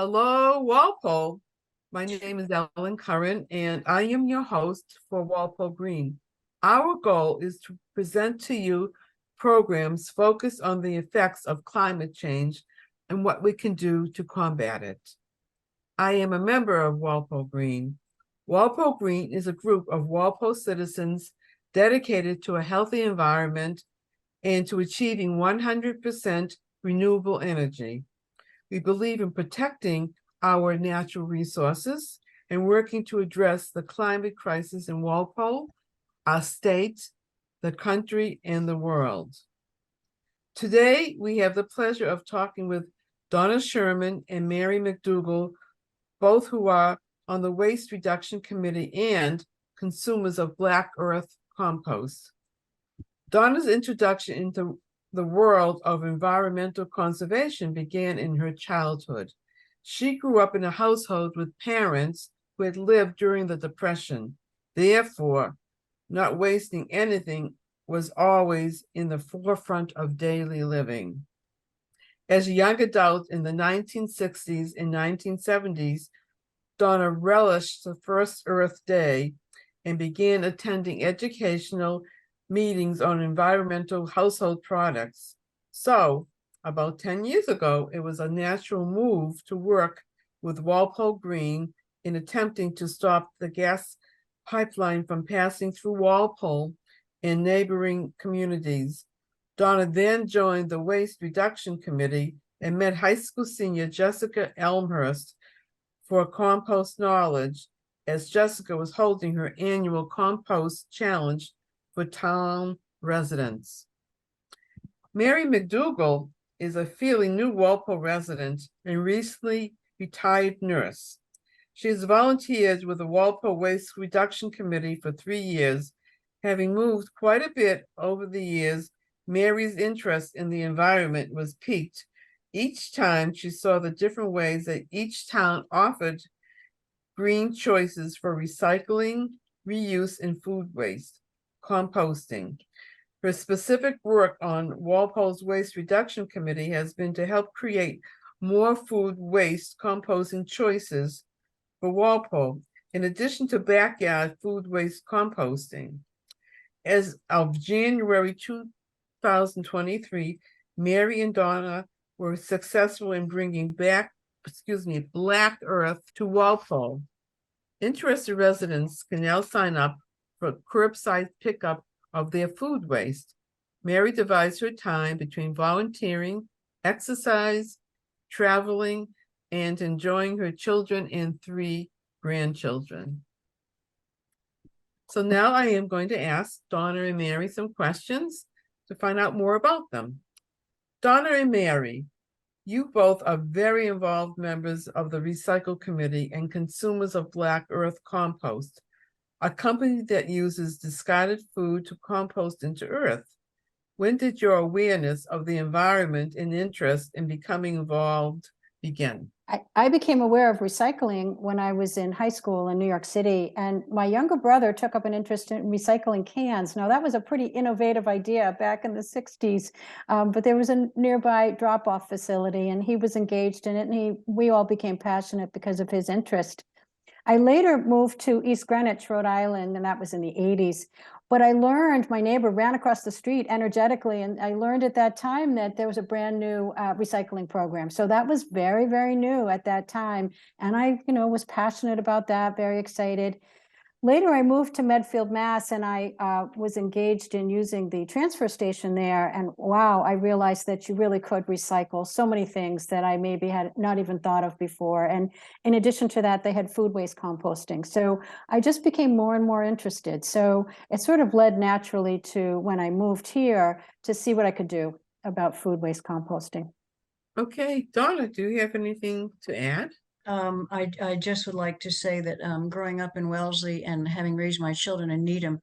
Hello, Walpole. My name is Ellen Curran, and I am your host for Walpole Green. Our goal is to present to you programs focused on the effects of climate change and what we can do to combat it. I am a member of Walpole Green. Walpole Green is a group of Walpole citizens dedicated to a healthy environment and to achieving 100% renewable energy. We believe in protecting our natural resources and working to address the climate crisis in Walpole, our state, the country, and the world. Today, we have the pleasure of talking with Donna Sherman and Mary McDougall, both who are on the Waste Reduction Committee and consumers of Black Earth compost. Donna's introduction into the world of environmental conservation began in her childhood. She grew up in a household with parents who had lived during the Depression. Therefore, not wasting anything was always in the forefront of daily living. As a young adult in the 1960s and 1970s, Donna relished the first Earth Day and began attending educational meetings on environmental household products. So, about 10 years ago, it was a natural move to work with Walpole Green in attempting to stop the gas pipeline from passing through Walpole and neighboring communities. Donna then joined the Waste Reduction Committee and met high school senior Jessica Elmhurst for compost knowledge as Jessica was holding her annual compost challenge for town residents. Mary McDougall is a fairly new Walpole resident and recently retired nurse. She has volunteered with the Walpole Waste Reduction Committee for 3 years. Having moved quite a bit over the years, Mary's interest in the environment was piqued each time she saw the different ways that each town offered green choices for recycling, reuse, and food waste. Composting. Her specific work on Walpole's Waste Reduction Committee has been to help create more food waste composting choices for Walpole, in addition to backyard food waste composting. As of January 2023, Mary and Donna were successful in bringing Black Earth to Walpole. Interested residents can now sign up for curbside pickup of their food waste. Mary divides her time between volunteering, exercise, traveling, and enjoying her children and 3 grandchildren. So now I am going to ask Donna and Mary some questions to find out more about them. Donna and Mary, you both are very involved members of the Recycle Committee and consumers of Black Earth compost, a company that uses discarded food to compost into earth. When did your awareness of the environment and interest in becoming involved begin? I became aware of recycling when I was in high school in New York City, and my younger brother took up an interest in recycling cans. Now, that was a pretty innovative idea back in the 60s, but there was a nearby drop-off facility, and he was engaged in it, and we all became passionate because of his interest. I later moved to East Greenwich, Rhode Island, and that was in the 80s. But I learned, my neighbor ran across the street energetically, and I learned at that time that there was a brand new recycling program. So that was very, very new at that time. And I, was passionate about that, very excited. Later, I moved to Medfield, Mass, and I was engaged in using the transfer station there. And wow, I realized that you really could recycle so many things that I maybe had not even thought of before. And in addition to that, they had food waste composting. So I just became more and more interested. So it sort of led naturally to when I moved here to see what I could do about food waste composting. Okay, Donna, do you have anything to add? I just would like to say that growing up in Wellesley and having raised my children in Needham,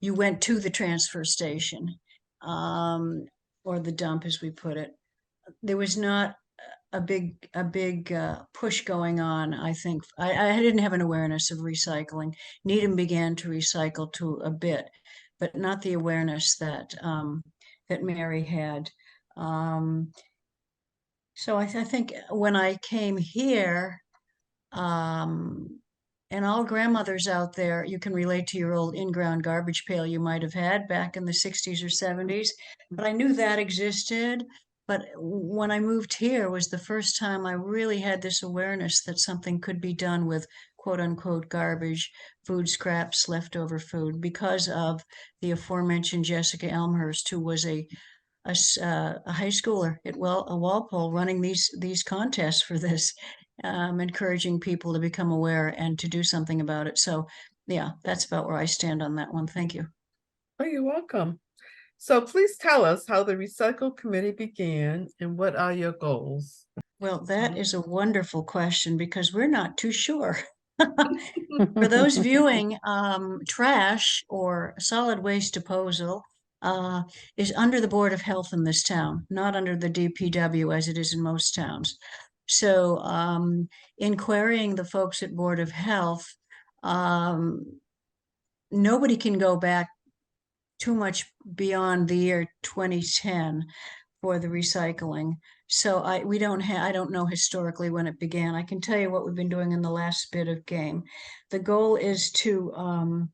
you went to the transfer station or the dump, as we put it. There was not a big push going on. I think I didn't have an awareness of recycling. Needham began to recycle to a bit, but not the awareness that that Mary had. So I think when I came here, um, and all grandmothers out there, you can relate to your old in-ground garbage pail you might have had back in the 60s or 70s. But I knew that existed. But when I moved here was the first time I really had this awareness that something could be done with quote unquote garbage, food scraps, leftover food, because of the aforementioned Jessica Elmhurst, who was a high schooler at Walpole running these contests for this, encouraging people to become aware and to do something about it. So yeah, that's about where I stand on that one. Thank you. Oh, you're welcome. So please tell us how the Recycle Committee began and what are your goals? Well, that is a wonderful question because we're not too sure. For those viewing, trash or solid waste disposal is under the Board of Health in this town, not under the DPW as it is in most towns. So in querying the folks at Board of Health, nobody can go back too much beyond the year 2010 for the recycling. So I don't know historically when it began. I can tell you what we've been doing in the last bit of game. The goal is to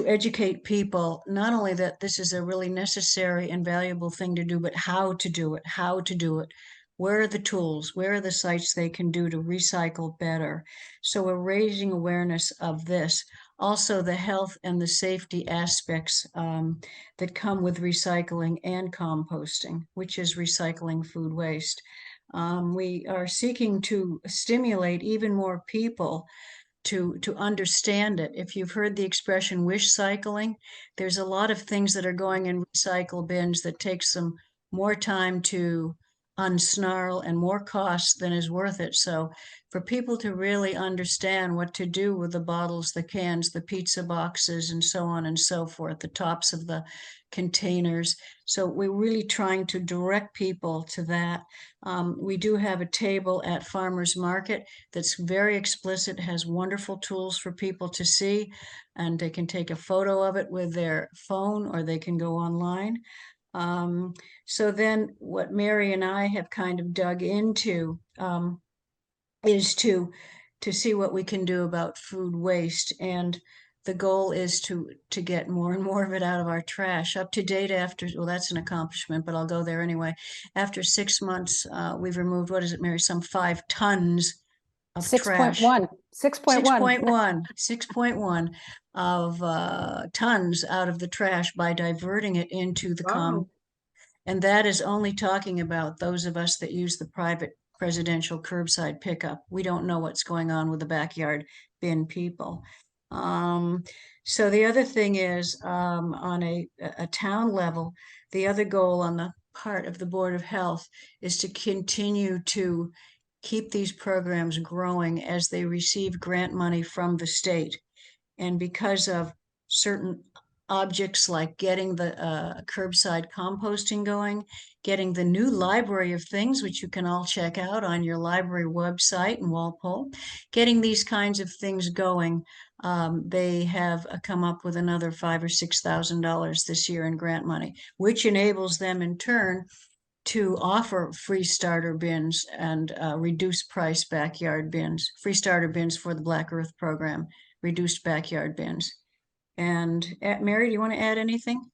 educate people, not only that this is a really necessary and valuable thing to do, but how to do it, where are the tools, where are the sites they can do to recycle better. So we're raising awareness of this. Also, the health and the safety aspects that come with recycling and composting, which is recycling food waste. We are seeking to stimulate even more people to understand it. If you've heard the expression wish cycling, there's a lot of things that are going in recycle bins that takes them more time to unsnarl and more cost than is worth it. So for people to really understand what to do with the bottles, the cans, the pizza boxes, and so on and so forth, the tops of the containers. So we're really trying to direct people to that. We do have a table at Farmers Market that's very explicit, has wonderful tools for people to see, and they can take a photo of it with their phone or they can go online. So then what Mary and I have kind of dug into is to see what we can do about food waste. And the goal is to get more and more of it out of our trash. Up to date after, well, that's an accomplishment, but I'll go there anyway. After 6 months, we've removed, what is it, Mary, some 5 tons of trash. 6.1, 6.1. 6.1 of tons out of the trash by diverting it into the Wow. and that is only talking about those of us that use the private presidential curbside pickup. We don't know what's going on with the backyard bin people. So the other thing is on a town level, the other goal on the part of the Board of Health is to continue to keep these programs growing as they receive grant money from the state. And because of certain objects like getting the curbside composting going, getting the new library of things, which you can all check out on your library website in Walpole, getting these kinds of things going, they have come up with another $5,000 or $6,000 this year in grant money, which enables them in turn to offer free starter bins and reduced price backyard bins, free starter bins for the Black Earth program, reduced backyard bins. And Mary, do you want to add anything?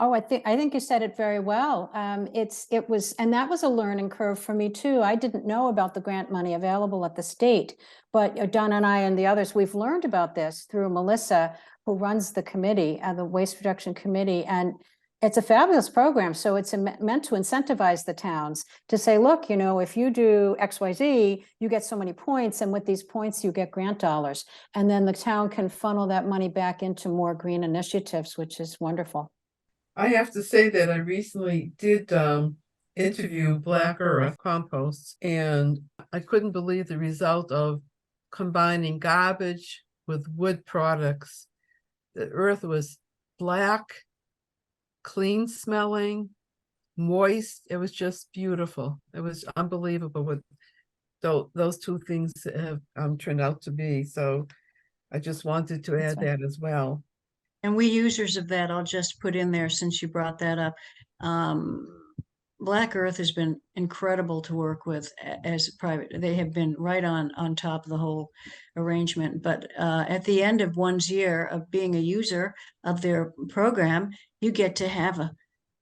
Oh, I think you said it very well. It was, and that was a learning curve for me too. I didn't know about the grant money available at the state, but Donna and I and the others, we've learned about this through Melissa, who runs the committee, the Waste Reduction Committee, and it's a fabulous program. So it's meant to incentivize the towns to say, look, if you do XYZ, you get so many points, and with these points, you get grant dollars. And then the town can funnel that money back into more green initiatives, which is wonderful. I have to say that I recently did interview Black Earth Compost, and I couldn't believe the result of combining garbage with wood products. The earth was black, clean smelling, moist. It was just beautiful. It was unbelievable what those two things have turned out to be. So I just wanted to add that as well. And we users of that, I'll just put in there since you brought that up. Black Earth has been incredible to work with as private. They have been right on top of the whole arrangement. But at the end of one's year of being a user of their program, you get to have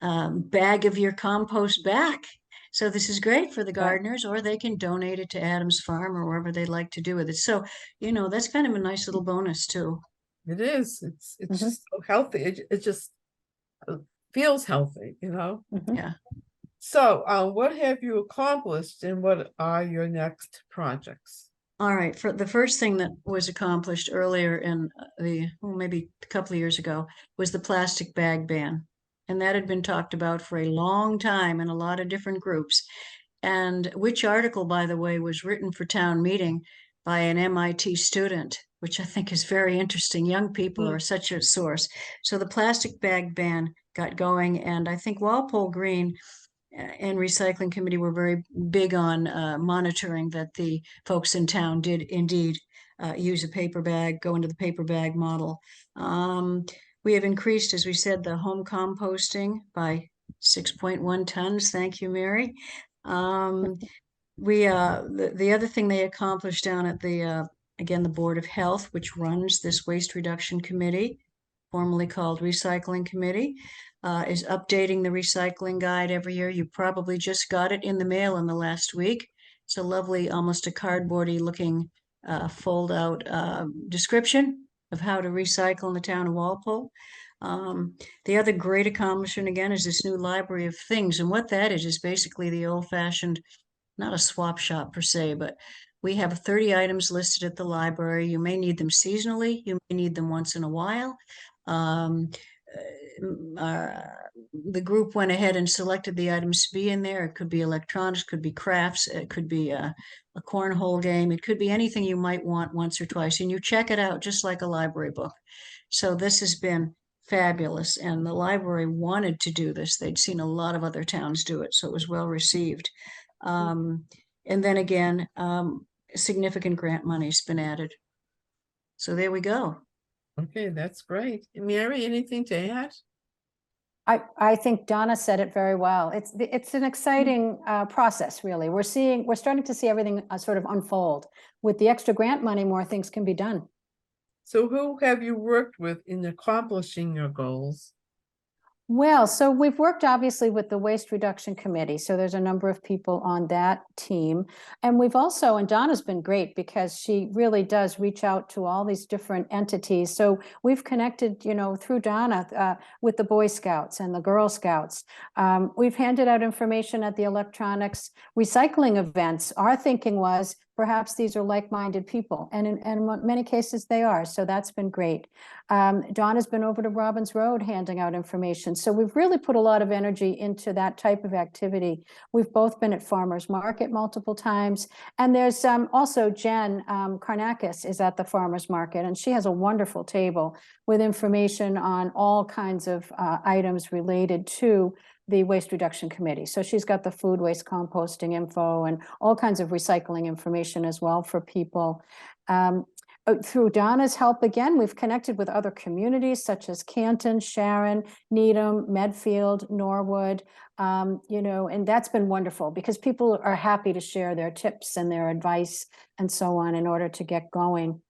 a bag of your compost back. So this is great for the gardeners, or they can donate it to Adams Farm or wherever they'd like to do with it. So, that's kind of a nice little bonus too. It is. It's Mhm. just so healthy. It just feels healthy, Mhm. Yeah. So, what have you accomplished and what are your next projects? All right. For the first thing that was accomplished earlier in maybe a couple of years ago was the plastic bag ban. And that had been talked about for a long time in a lot of different groups. And which article, by the way, was written for town meeting by an MIT student, which I think is very interesting. Young people Mm. are such a source. So the plastic bag ban got going, and I think Walpole Green and Recycling Committee were very big on monitoring that the folks in town did indeed use a paper bag, go into the paper bag model. We have increased, as we said, the home composting by 6.1 tons. Thank you, Mary. The other thing they accomplished down at again, the Board of Health, which runs this Waste Reduction Committee, formerly called Recycling Committee, is updating the recycling guide every year. You probably just got it in the mail in the last week. It's a lovely, almost a cardboardy looking fold out description of how to recycle in the town of Walpole. The other great accomplishment again is this new library of things. And what that is basically the old fashioned, not a swap shop per se, but we have 30 items listed at the library. You may need them seasonally. You may need them once in a while. Um, the group went ahead and selected the items to be in there. It could be electronics, could be crafts, it could be a cornhole game. It could be anything you might want once or twice. And you check it out just like a library book. So this has been fabulous. And the library wanted to do this. They'd seen a lot of other towns do it. So it was well received. And then again, significant grant money's been added. So there we go. Okay, that's great. Mary, anything to add? I think Donna said it very well. It's an exciting process, really. We're starting to see everything sort of unfold. With the extra grant money, more things can be done. So who have you worked with in accomplishing your goals? Well, so we've worked obviously with the Waste Reduction Committee. So there's a number of people on that team. And we've also, and Donna's been great because she really does reach out to all these different entities. So we've connected, through Donna with the Boy Scouts and the Girl Scouts. We've handed out information at the electronics recycling events. Our thinking was perhaps these are like-minded people, and in many cases they are. So that's been great. Donna's been over to Robbins Road handing out information. So we've really put a lot of energy into that type of activity. We've both been at Farmers Market multiple times. And there's also Jen Karnakis is at the Farmers Market, and she has a wonderful table with information on all kinds of items related to the Waste Reduction Committee. So she's got the food waste composting info and all kinds of recycling information as well for people. Through Donna's help, again, we've connected with other communities such as Canton, Sharon, Needham, Medfield, Norwood, and that's been wonderful because people are happy to share their tips and their advice and so on in order to get going.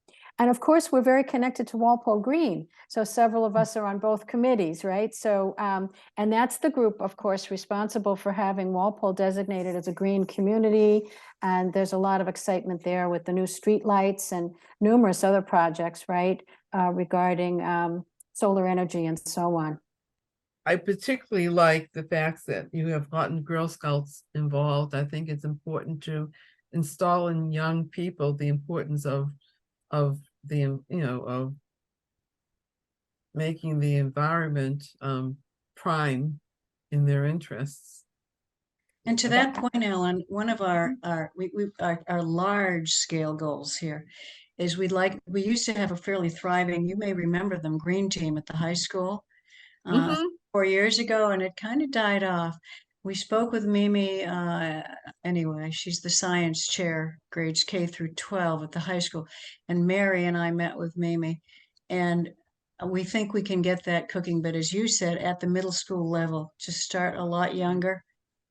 And of course, we're very connected to Walpole Green. So several of us are on both committees, right? So, and that's the group, of course, responsible for having Walpole designated as a green community. And there's a lot of excitement there with the new streetlights and numerous other projects, right? Regarding solar energy and so on. I particularly like the fact that you have gotten Girl Scouts involved. I think it's important to install in young people the importance of of making the environment prime in their interests. And to that point, Ellen, one of our large scale goals here is we used to have a fairly thriving, you may remember them, green team at the high school 4 years ago, and it kind of died off. We spoke with Mimi, anyway, she's the science chair, grades K through 12 at the high school. And Mary and I met with Mimi, and we think we can get that cooking, but as you said, at the middle school level, to start a lot younger.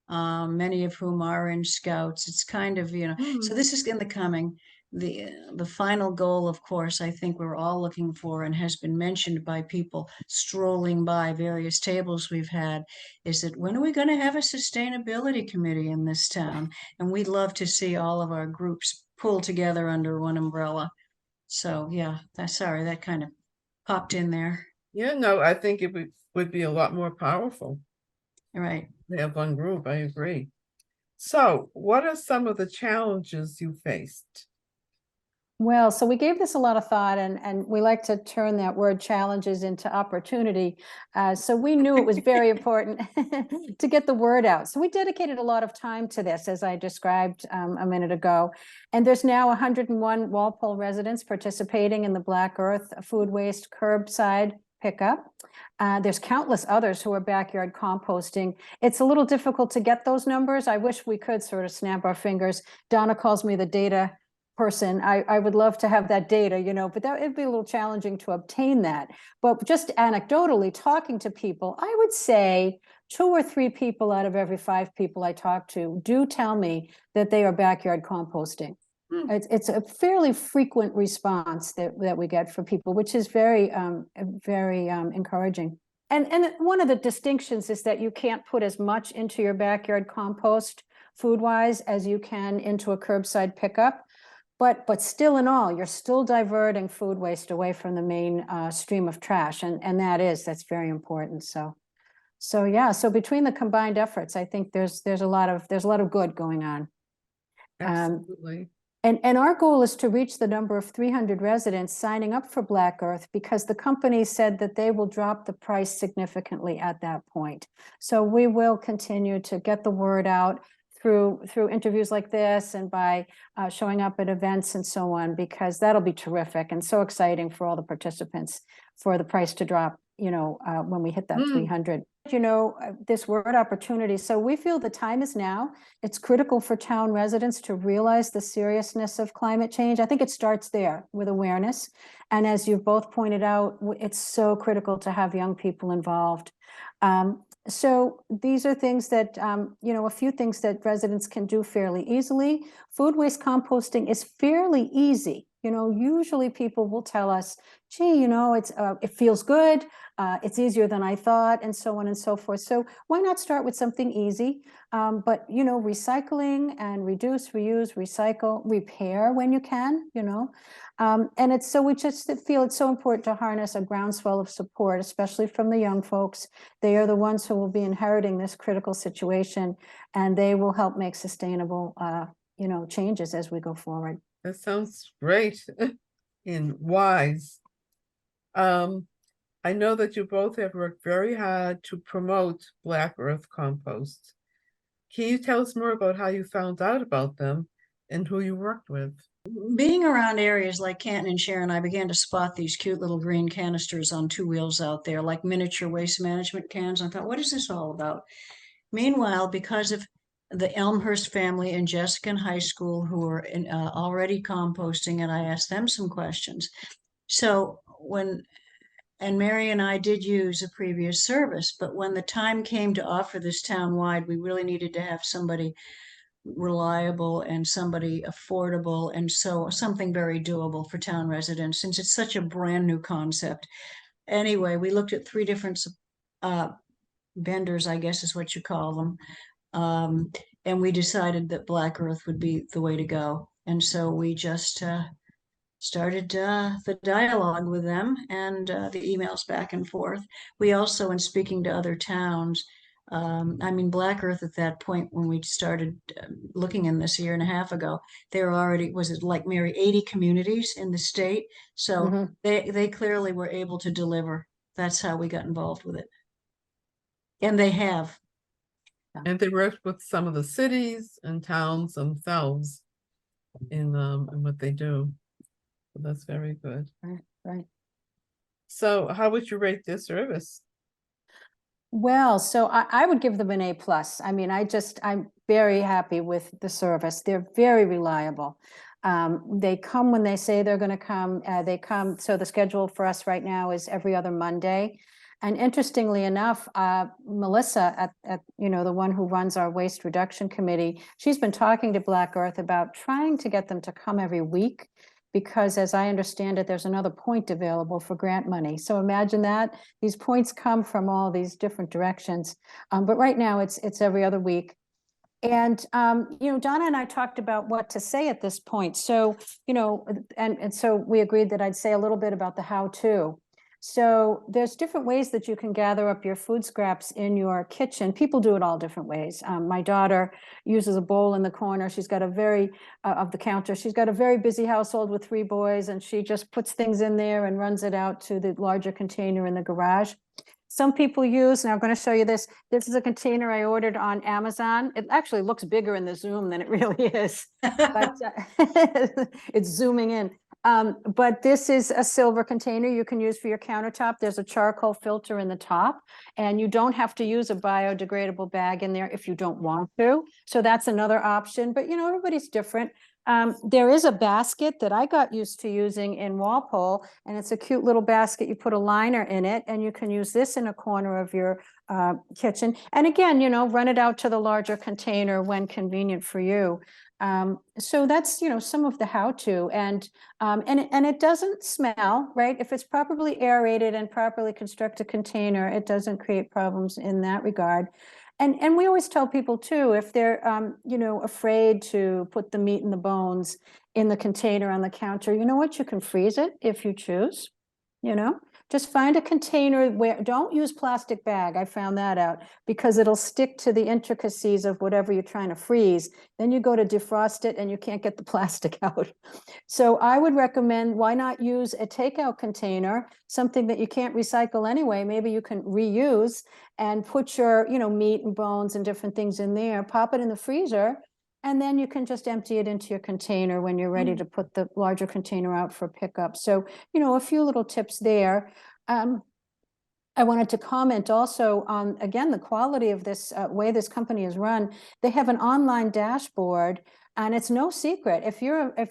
many of whom are in Scouts. It's kind of, so this is in the coming. The final goal, of course, I think we're all looking for and has been mentioned by people strolling by various tables we've had, is that when are we going to have a sustainability committee in this town? And we'd love to see all of our groups pull together under one umbrella. So yeah, sorry, that kind of popped in there. Yeah, no, I think it would be a lot more powerful Right. to have one group. I agree. So, what are some of the challenges you faced? Well, so we gave this a lot of thought, and we like to turn that word challenges into opportunity. So we knew it was very important to get the word out. So we dedicated a lot of time to this, as I described a minute ago. And there's now 101 Walpole residents participating in the Black Earth food waste curbside pickup. There's countless others who are backyard composting. It's a little difficult to get those numbers. I wish we could sort of snap our fingers. Donna calls me the data person. I would love to have that data, but that it'd be a little challenging to obtain that. But just anecdotally talking to people, I would say 2 or 3 people out of every 5 people I talk to do tell me that they are backyard composting. It's a fairly frequent response that we get from people, which is very encouraging. And one of the distinctions is that you can't put as much into your backyard compost food-wise as you can into a curbside pickup. But still in all, you're still diverting food waste away from the main stream of trash. And that's very important. So yeah, so between the combined efforts, I think there's a lot of good going on. Absolutely. And our goal is to reach the number of 300 residents signing up for Black Earth, because the company said that they will drop the price significantly at that point. So we will continue to get the word out through interviews like this and by showing up at events and so on, because that'll be terrific and so exciting for all the participants for the price to drop, when we hit that 300. This word opportunity. So we feel the time is now. It's critical for town residents to realize the seriousness of climate change. I think it starts there with awareness. And as you've both pointed out, it's so critical to have young people involved. So these are things that, a few things that residents can do fairly easily. Food waste composting is fairly easy. Usually people will tell us, gee, it feels good. It's easier than I thought, and so on and so forth. So why not start with something easy? But, recycling and reduce, reuse, recycle, repair when you can, and we just feel it's so important to harness a groundswell of support, especially from the young folks. They are the ones who will be inheriting this critical situation, and they will help make sustainable, changes as we go forward. That sounds great and wise. I know that you both have worked very hard to promote Black Earth compost. Can you tell us more about how you found out about them and who you worked with? Being around areas like Canton and Sharon, I began to spot these cute little green canisters on 2 wheels out there, like miniature waste management cans. I thought, what is this all about? Meanwhile, because of the Elmhurst family in Jessica High School who were already composting, and I asked them some questions. So and Mary and I did use a previous service, but when the time came to offer this town-wide, we really needed to have somebody reliable and somebody affordable, and so something very doable for town residents, since it's such a brand new concept. Anyway, we looked at 3 different vendors, I guess is what you call them, and we decided that Black Earth would be the way to go. And so we just started the dialogue with them and the emails back and forth. We also, in speaking to other towns, Black Earth at that point, when we started looking in this 1.5 years ago, there were already, was it like Mary, 80 communities in the state? So they clearly were able to deliver. That's how we got involved with it. And they have. And they worked with some of the cities and towns themselves in what they do. So that's very good. Right. So how would you rate this service? Well, so I would give them an A+. I'm very happy with the service. They're very reliable. They come when they say they're going to come. They come. So the schedule for us right now is every other Monday. And interestingly enough, Melissa at the one who runs our Waste Reduction Committee, she's been talking to Black Earth about trying to get them to come every week, because as I understand it, there's another point available for grant money. So imagine that. These points come from all these different directions. But right now it's every other week. And, Donna and I talked about what to say at this point. So, and so we agreed that I'd say a little bit about the how-to. So there's different ways that you can gather up your food scraps in your kitchen. People do it all different ways. My daughter uses a bowl in the corner. She's got a very, of the counter, she's got a very busy household with 3 boys, and she just puts things in there and runs it out to the larger container in the garage. Some people use, and I'm going to show you this. This is a container I ordered on Amazon. It actually looks bigger in the Zoom than it really is, but it's zooming in. But this is a silver container you can use for your countertop. There's a charcoal filter in the top, and you don't have to use a biodegradable bag in there if you don't want to. So that's another option, but everybody's different. There is a basket that I got used to using in Walpole, and it's a cute little basket. You put a liner in it, and you can use this in a corner of your kitchen. And again, run it out to the larger container when convenient for you. So that's, some of the how-to, and it doesn't smell, right? If it's properly aerated and properly constructed container, it doesn't create problems in that regard. And we always tell people too, if they're, afraid to put the meat and the bones in the container on the counter, you know what? You can freeze it if you choose, just find a container where, don't use plastic bag. I found that out, because it'll stick to the intricacies of whatever you're trying to freeze. Then you go to defrost it and you can't get the plastic out. So I would recommend, why not use a takeout container, something that you can't recycle anyway. Maybe you can reuse, and put your, meat and bones and different things in there, pop it in the freezer, and then you can just empty it into your container when you're ready to put the larger container out for pickup. So, a few little tips there. I wanted to comment also on, again, the quality of this way this company is run. They have an online dashboard, and it's no secret. If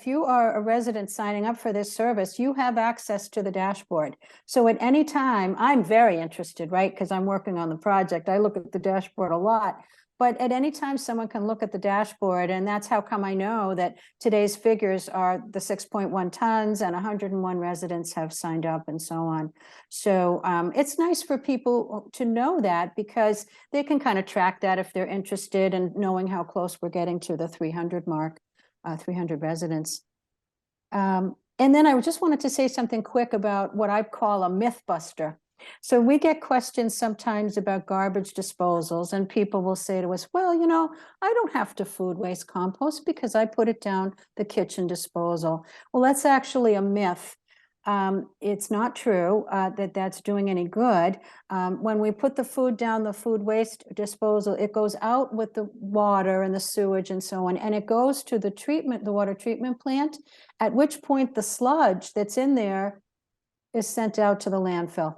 you are a resident signing up for this service, you have access to the dashboard. So at any time, I'm very interested, right? Because I'm working on the project. I look at the dashboard a lot. But at any time, someone can look at the dashboard, and that's how come I know that today's figures are the 6.1 tons and 101 residents have signed up and so on. So it's nice for people to know that, because they can kind of track that if they're interested in knowing how close we're getting to the 300 mark, 300 residents. And then I just wanted to say something quick about what I call a myth buster. So we get questions sometimes about garbage disposals, and people will say to us, well, I don't have to food waste compost because I put it down the kitchen disposal. Well, that's actually a myth. It's not true that that's doing any good. When we put the food down the food waste disposal, it goes out with the water and the sewage and so on, and it goes to the water treatment plant, at which point the sludge that's in there is sent out to the landfill.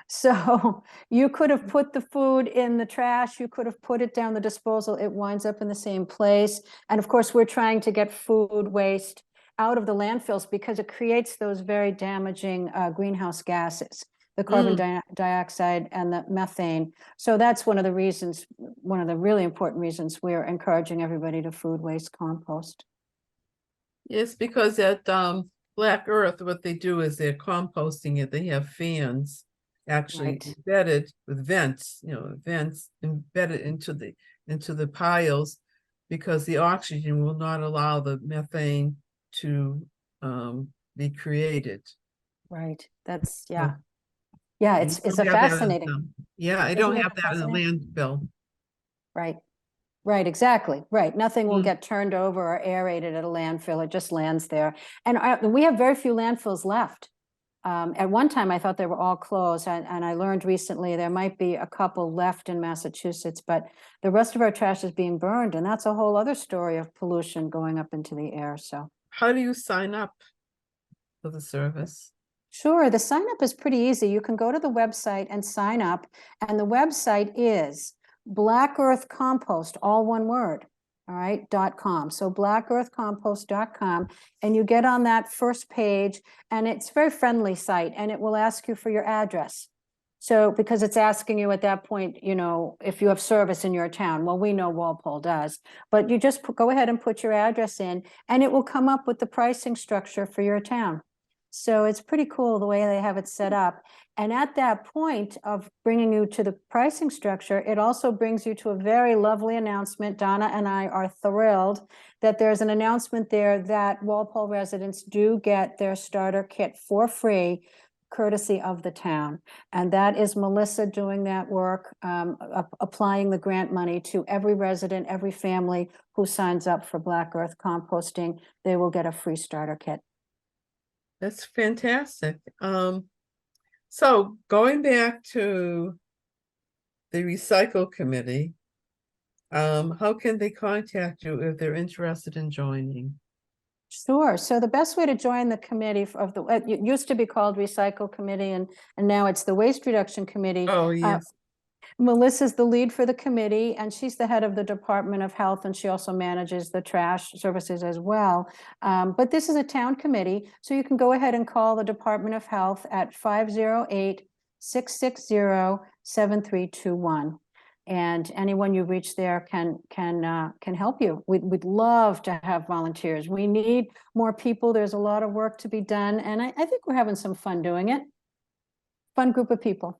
So you could have put the food in the trash, you could have put it down the disposal, it winds up in the same place. And of course, we're trying to get food waste out of the landfills because it creates those very damaging greenhouse gases, the carbon dioxide and the methane. So that's one of the reasons, one of the really important reasons we're encouraging everybody to food waste compost. Yes, because at Black Earth, what they do is they're composting it. They have fans actually embedded with vents, vents embedded into the piles, because the oxygen will not allow the methane to be created. Right. That's it's a fascinating. I don't have that in the landfill. Right, exactly. Right. Nothing will get turned over or aerated at a landfill. It just lands there. And we have very few landfills left. At one time, I thought they were all closed, and I learned recently there might be a couple left in Massachusetts, but the rest of our trash is being burned, and that's a whole other story of pollution going up into the air. So how do you sign up for the service? Sure, the sign up is pretty easy. You can go to the website and sign up, and the website is Black Earth Compost, all one word. All right, .com. So blackearthcompost.com, and you get on that first page, and it's a very friendly site, and it will ask you for your address. So, because it's asking you at that point, you know, if you have service in your town. Well, we know Walpole does, but you just go ahead and put your address in and it will come up with the pricing structure for your town. So it's pretty cool the way they have it set up. And at that point of bringing you to the pricing structure, it also brings you to a very lovely announcement. Donna and I are thrilled that there's an announcement there that Walpole residents do get their starter kit for free, courtesy of the town. And that is Melissa doing that work, applying the grant money to every resident, every family who signs up for Black Earth composting. They will get a free starter kit. That's fantastic. So going back to the recycle committee, how can they contact you if they're interested in joining? Sure. So the best way to join the committee of the, it used to be called Recycle Committee, and now it's the Waste Reduction Committee. Oh, yes. Melissa's the lead for the committee, and she's the head of the Department of Health, and she also manages the trash services as well. But this is a town committee, so you can go ahead and call the Department of Health at 508-660-7321. And anyone you reach there can help you. We'd love to have volunteers. We need more people. There's a lot of work to be done, and I think we're having some fun doing it. Fun group of people.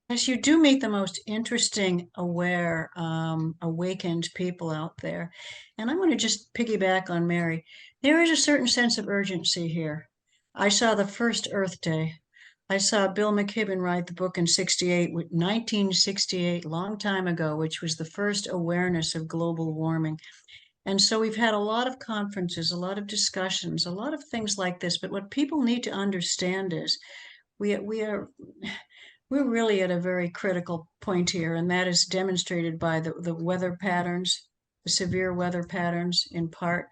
Yes, you do meet the most interesting, aware, awakened people out there. And I want to just piggyback on Mary. There is a certain sense of urgency here. I saw the first Earth Day. I saw Bill McKibben write the book in 1968, long time ago, which was the first awareness of global warming. And so we've had a lot of conferences, a lot of discussions, a lot of things like this. But what people need to understand is we're really at a very critical point here, and that is demonstrated by the weather patterns, the severe weather patterns in part.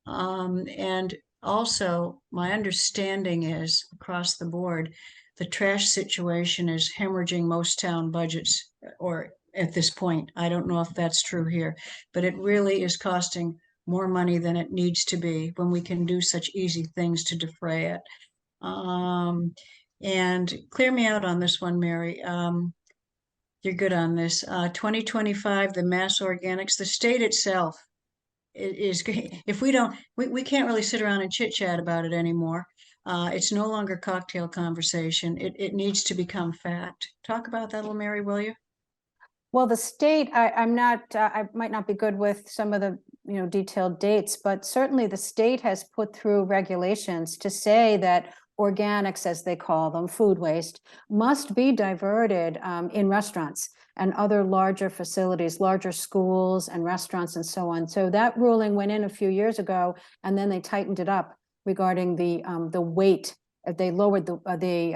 And also, my understanding is across the board, the trash situation is hemorrhaging most town budgets, or at this point, I don't know if that's true here, but it really is costing more money than it needs to be when we can do such easy things to defray it. And clear me out on this one, Mary. You're good on this. 2025, the mass organics, the state itself is, if we don't, we can't really sit around and chit chat about it anymore. It's no longer cocktail conversation. It needs to become fact. Talk about that a little, Mary, will you? Well, the state, I'm not, I might not be good with some of the, you know, detailed dates, but certainly the state has put through regulations to say that organics, as they call them, food waste, must be diverted in restaurants and other larger facilities, larger schools and restaurants and so on. So that ruling went in a few years ago, and then they tightened it up regarding the weight. They lowered they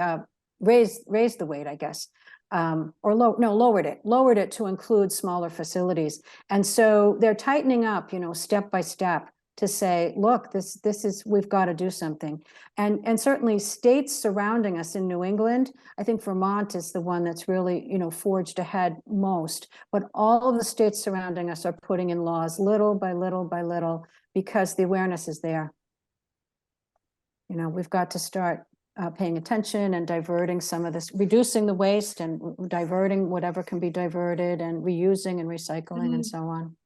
raised the weight, I guess. Lowered it to include smaller facilities. And so they're tightening up, you know, step by step to say, look, this is, we've got to do something. And certainly states surrounding us in New England, I think Vermont is the one that's really, you know, forged ahead most, but all of the states surrounding us are putting in laws little by little by little, because the awareness is there. You know, we've got to start paying attention and diverting some of this, reducing the waste and diverting whatever can be diverted, and reusing and recycling and so on.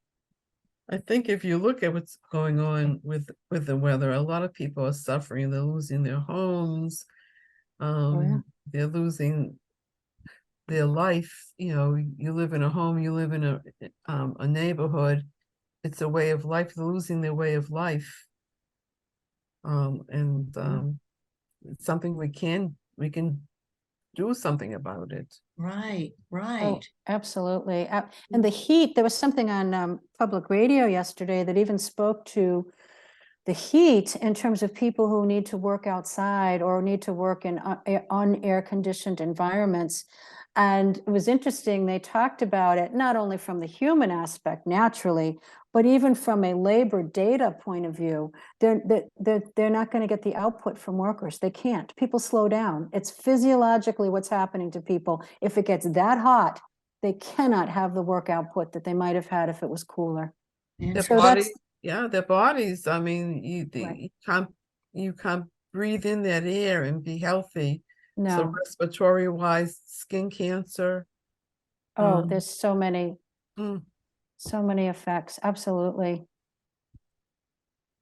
I think if you look at what's going on with the weather, a lot of people are suffering. They're losing their homes. They're losing their life. You know, you live in a home, you live in a neighborhood. It's a way of life. They're losing their way of life. It's something we can do something about it. Right, Oh, right. absolutely. And the heat, there was something on public radio yesterday that even spoke to the heat in terms of people who need to work outside or need to work in unair conditioned environments. And it was interesting, they talked about it not only from the human aspect naturally, but even from a labor data point of view. They're not going to get the output from workers. They can't. People slow down. It's physiologically what's happening to people. If it gets that hot, they cannot have the work output that they might have had if it was cooler. Their So bodies, that's, yeah, their bodies. I mean, Right. you can't breathe in that air and be healthy. So No. respiratory wise, skin cancer. Oh, Um, there's so many mm, effects. Absolutely.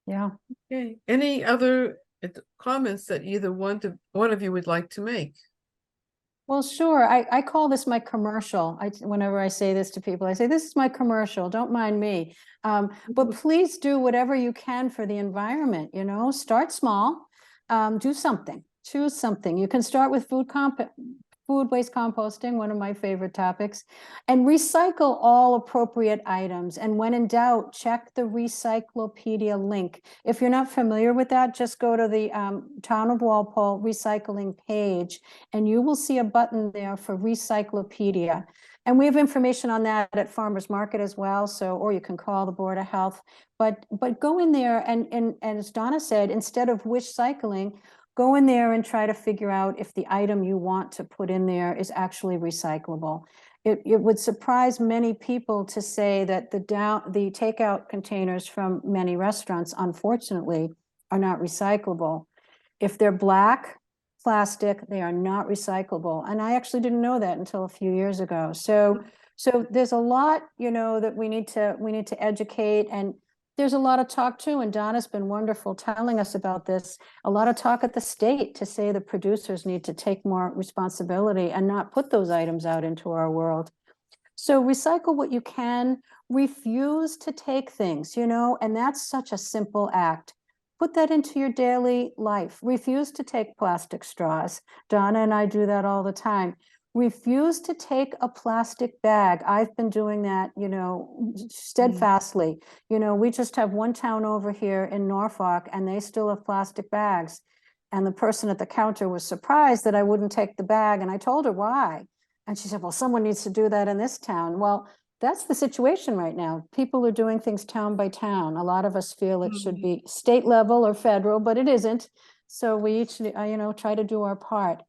Yeah. okay. Any other comments that either one of you would like to make? Well, sure. I call this my commercial. Whenever I say this to people, I say, this is my commercial. Don't mind me. But please do whatever you can for the environment, start small, do something, choose something. You can start with food waste composting, one of my favorite topics, and recycle all appropriate items. And when in doubt, check the Recyclopedia link. If you're not familiar with that, just go to the Town of Walpole recycling page, and you will see a button there for Recyclopedia. And we have information on that at Farmers Market as well. So, or you can call the Board of Health, but go in there and as Donna said, instead of wish cycling, go in there and try to figure out if the item you want to put in there is actually recyclable. It would surprise many people to say that the takeout containers from many restaurants, unfortunately, are not recyclable. If they're black plastic, they are not recyclable. And I actually didn't know that until a few years ago. So there's a lot, that we need to educate, and there's a lot of talk too, and Donna's been wonderful telling us about this, a lot of talk at the state to say the producers need to take more responsibility and not put those items out into our world. So recycle what you can, refuse to take things, and that's such a simple act. Put that into your daily life. Refuse to take plastic straws. Donna and I do that all the time. Refuse to take a plastic bag. I've been doing that, steadfastly. We just have one town over here in Norfolk, and they still have plastic bags. And the person at the counter was surprised that I wouldn't take the bag. And I told her why. And she said, well, someone needs to do that in this town. Well, that's the situation right now. People are doing things town by town. A lot of us feel it should be state level or federal, but it isn't. So we each, try to do our part.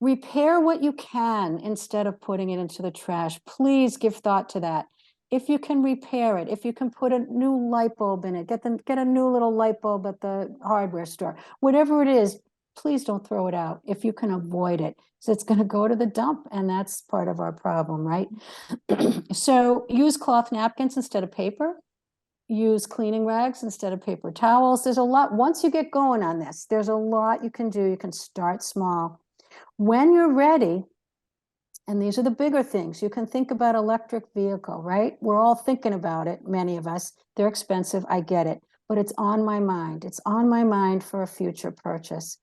Repair what you can instead of putting it into the trash. Please give thought to that. If you can repair it, if you can put a new light bulb in it, get a new little light bulb at the hardware store, whatever it is, please don't throw it out if you can avoid it. So it's going to go to the dump, and that's part of our problem, right? So use cloth napkins instead of paper. Use cleaning rags instead of paper towels. There's a lot, once you get going on this, there's a lot you can do. You can start small. When you're ready, and these are the bigger things, you can think about electric vehicle, right? We're all thinking about it, many of us. They're expensive, I get it, but it's on my mind. It's on my mind for a future purchase.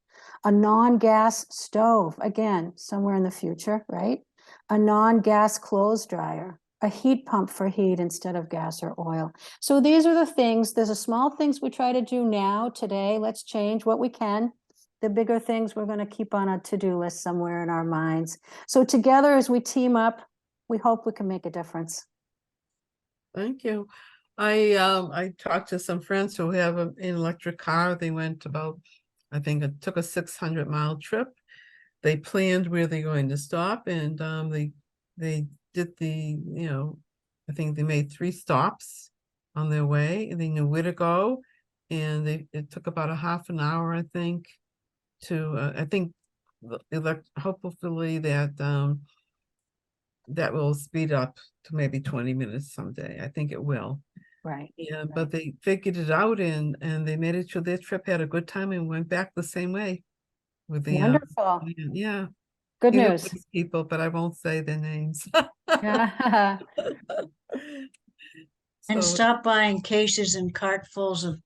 A non-gas stove, again, somewhere in the future, right? A non-gas clothes dryer, a heat pump for heat instead of gas or oil. So these are the things, there's a small things we try to do now, today. Let's change what we can. The bigger things we're going to keep on a to-do list somewhere in our minds. So together, as we team up, we hope we can make a difference. Thank you. I talked to some friends who have an electric car. They went about, I think it took a 600-mile trip. They planned where they're going to stop, and they did I think they made 3 stops on their way, and they knew where to go. And it took about a half an hour, I think, to I think hopefully that will speed up to maybe 20 minutes someday. I think it will. Right. Yeah, right. but they figured it out, and they made it sure their trip, had a good time, and went back the same way with the Wonderful. yeah. Good You know news. these people, but I won't say their names. And So, stop buying cases and cartfuls of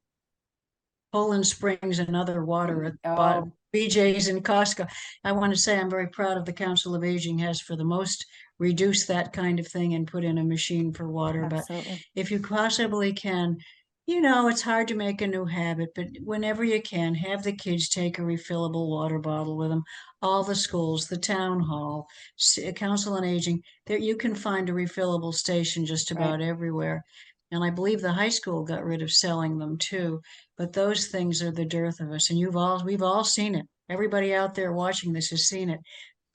Poland Springs and other water at Oh, BJ's and Costco. I want to say I'm very proud of the Council of Aging has for the most reduced that kind of thing and put in a machine for water. But absolutely. if you possibly can, it's hard to make a new habit, but whenever you can, have the kids take a refillable water bottle with them. All the schools, the town hall, Council on Aging, there you can find a refillable station just Right. about everywhere. And I believe the high school got rid of selling them too. But those things are the dearth of us, and we've all seen it. Everybody out there watching this has seen it.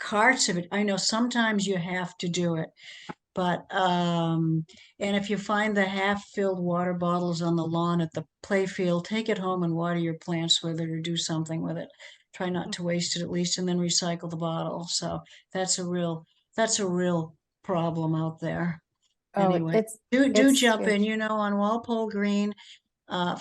Carts of it. I know sometimes you have to do it, but and if you find the half-filled water bottles on the lawn at the play field, take it home and water your plants with it or do something with it. try not to waste it at least, and then recycle the bottle. So that's a real problem out there. Oh, Anyway, it's, do it's jump in, huge. you know, on Walpole Green,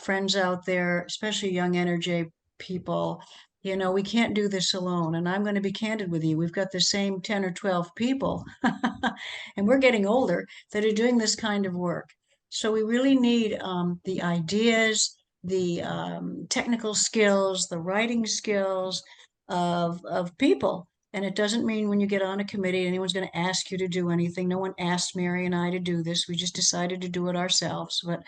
friends out there, especially young energy people. You know, we can't do this alone. And I'm going to be candid with you. We've got the same 10 or 12 people, and we're getting older, that are doing this kind of work. So we really need the ideas, the technical skills, the writing skills of people. And it doesn't mean when you get on a committee, anyone's going to ask you to do anything. No one asked Mary and I to do this. We just decided to do it ourselves. But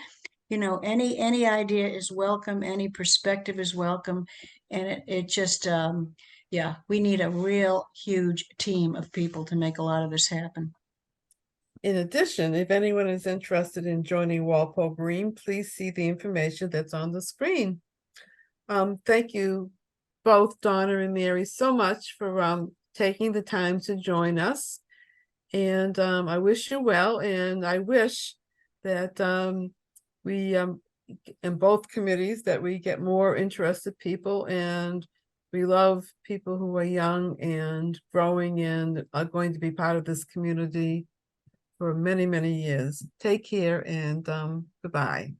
you know, any idea is welcome, any perspective is welcome. And it just yeah, we need a real huge team of people to make a lot of this happen. In addition, if anyone is interested in joining Walpole Green, please see the information that's on the screen. Thank you both, Donna and Mary, so much for taking the time to join us. And I wish you well, and I wish that we in both committees that we get more interested people, and we love people who are young and growing and are going to be part of this community for many, many years. Take care, and goodbye.